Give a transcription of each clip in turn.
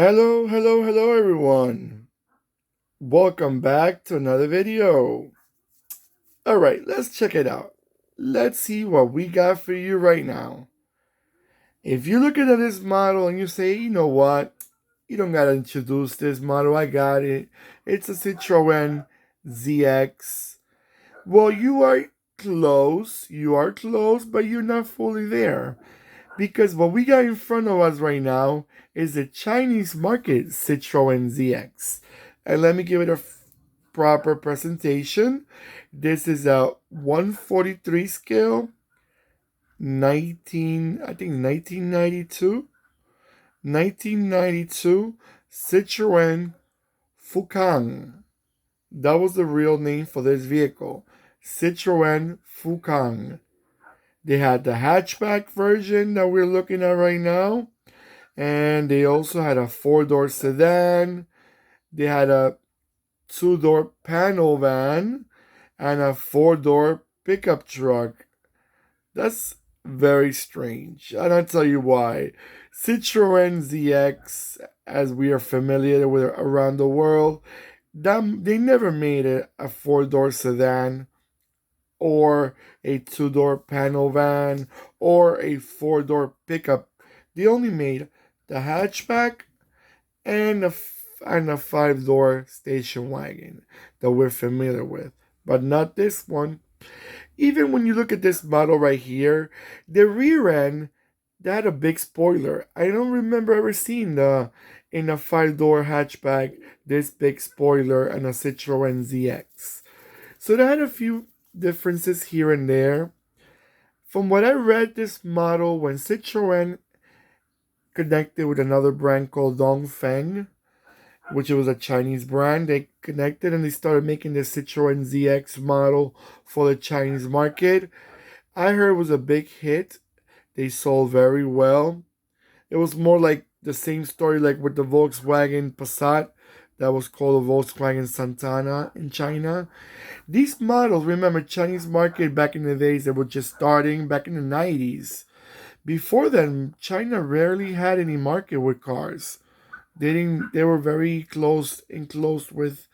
Hello everyone. Welcome back to another video. Alright, let's check it out. Let's see what we got for you right now. If you're looking at this model and you say, you know what, you don't gotta introduce this model, I got it. It's a Citroen ZX. Well, you are close, but you're not fully there. Because what we got in front of us right now is the Chinese market Citroen ZX. And let me give it a proper presentation. This is a 143 scale, 1992 Citroen Fukang. That was the real name for this vehicle, Citroen Fukang. They had the hatchback version that we're looking at right now. And they also had a 4-door sedan. They had a 2-door panel van and a 4-door pickup truck. That's very strange. And I'll tell you why. Citroen ZX, as we are familiar with around the world, they never made it a 4-door sedan or a 2-door panel van or a 4-door pickup. They only made the hatchback and a 5-door station wagon that we're familiar with, but not this one. Even when you look at this model right here, the rear end, that had a big spoiler. I don't remember ever seeing in a 5-door hatchback this big spoiler and a Citroen ZX. So they had a few differences here and there. From what I read, this model, when Citroen connected with another brand called Dongfeng, which was a Chinese brand, they connected and they started making the Citroen ZX model for the Chinese market. I heard it was a big hit. They sold very well. It was more like the same story like with the Volkswagen Passat that was called the Volkswagen Santana in China. These models, remember, Chinese market back in the days, they were just starting back in the 90s. Before then, China rarely had any market with cars. They were very enclosed with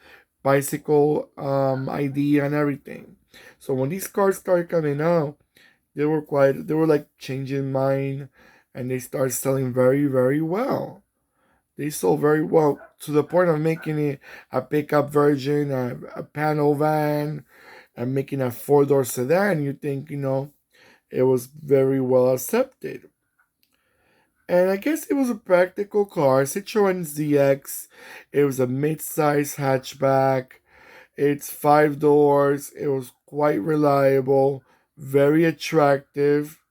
bicycle ID and everything. So when these cars started coming out, they were like changing mind, and they started selling very well. They sold very well to the point of making it a pickup version, a panel van, and making a 4-door sedan. You think, it was very well accepted. And I guess it was a practical car, Citroen ZX. It was a mid-size hatchback. It's 5 doors. It was quite reliable, very attractive.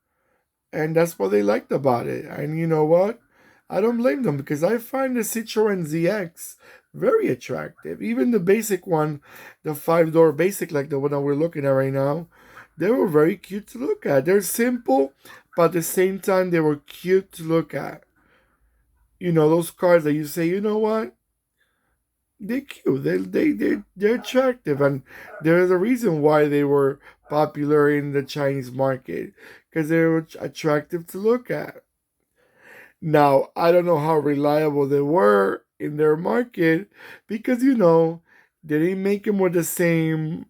And that's what they liked about it. And you know what? I don't blame them because I find the Citroen ZX very attractive. Even the basic one, the 5-door basic, like the one that we're looking at right now, they were very cute to look at. They're simple, but at the same time, they were cute to look at. Those cars that you say, you know what? They're cute. They're attractive, and there's a reason why they were popular in the Chinese market because they were attractive to look at. Now, I don't know how reliable they were in their market because, they didn't make them with the same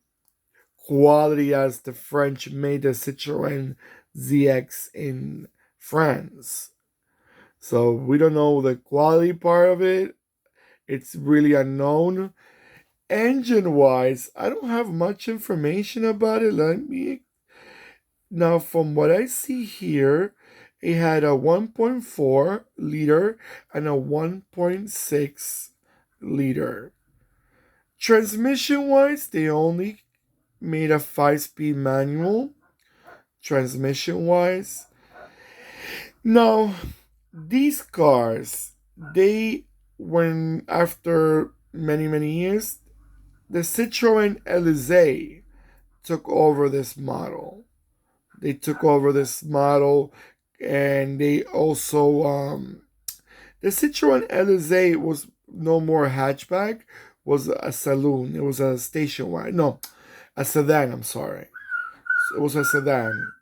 quality as the French made the Citroen ZX in France. So we don't know the quality part of it. It's really unknown. Engine wise, I don't have much information about it. Now, from what I see here, it had a 1.4 liter and a 1.6 liter. Transmission wise, they only made a 5-speed manual. Transmission wise. Now, these cars, when after many years, the Citroen Elysée took over this model. They took over this model, and they also the Citroen Elysée was no more hatchback, was a saloon. It was a station wagon. No, a sedan. I'm sorry. It was a sedan.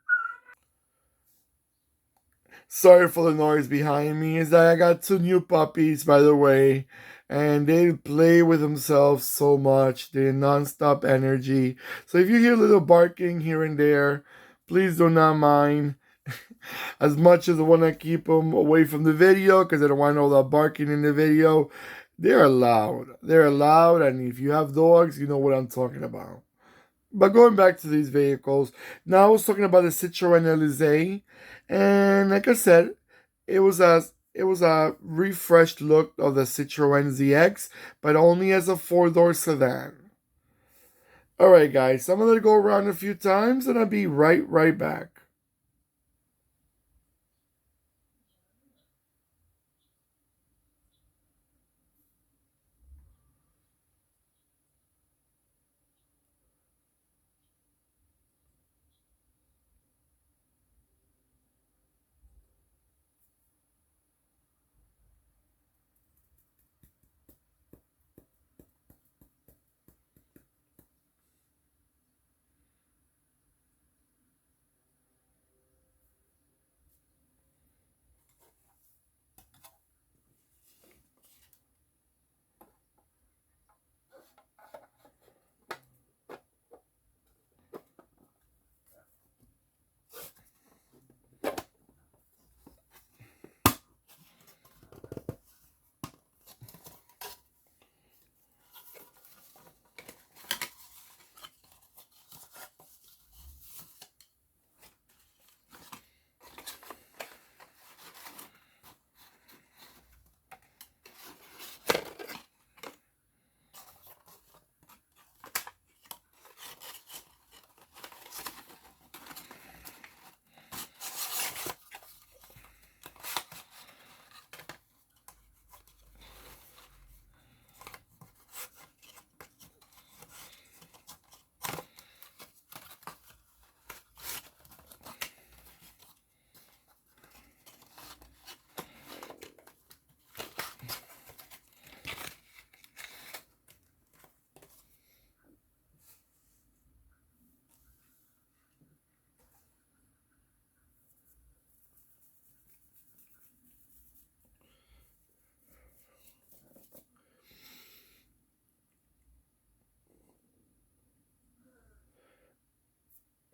Sorry for the noise behind me. Is that I got two new puppies, by the way, and they play with themselves so much. They're non-stop energy. So if you hear a little barking here and there, please do not mind. As much as I want to keep them away from the video because I don't want all that barking in the video, they're loud. They're loud, and if you have dogs, you know what I'm talking about. But going back to these vehicles, now I was talking about the Citroen Elise, and like I said, it was a refreshed look of the Citroen ZX, but only as a four-door sedan. All right, guys, so I'm gonna go around a few times, and I'll be right back.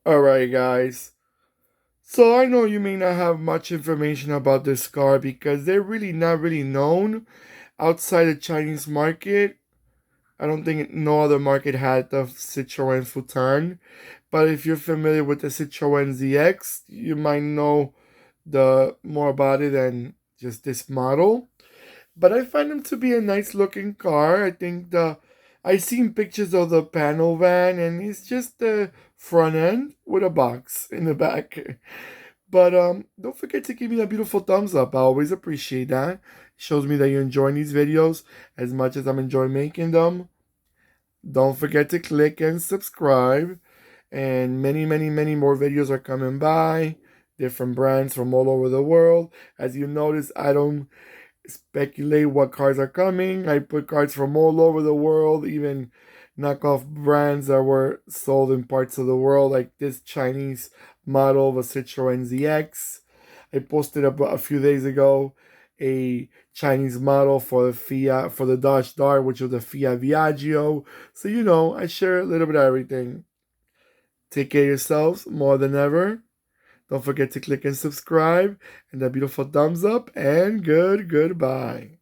All right, guys. So I know you may not have much information about this car because they're really not really known outside the Chinese market. I don't think no other market had the Citroen Fukang. But if you're familiar with the Citroen ZX, you might know the more about it than just this model. But I find them to be a nice looking car. I think I seen pictures of the panel van and it's just the front end with a box in the back. But don't forget to give me that beautiful thumbs up. I always appreciate that. It shows me that you're enjoying these videos as much as I'm enjoying making them. Don't forget to click and subscribe. And many more videos are coming by. Different brands from all over the world. As you notice, I don't speculate what cars are coming. I put cars from all over the world, even knockoff brands that were sold in parts of the world, like this Chinese model of a Citroen ZX. I posted up a few days ago a Chinese model for the Fiat for the Dodge Dart, which was the Fiat Viaggio. So I share a little bit of everything. Take care of yourselves more than ever. Don't forget to click and subscribe and that beautiful thumbs up and goodbye.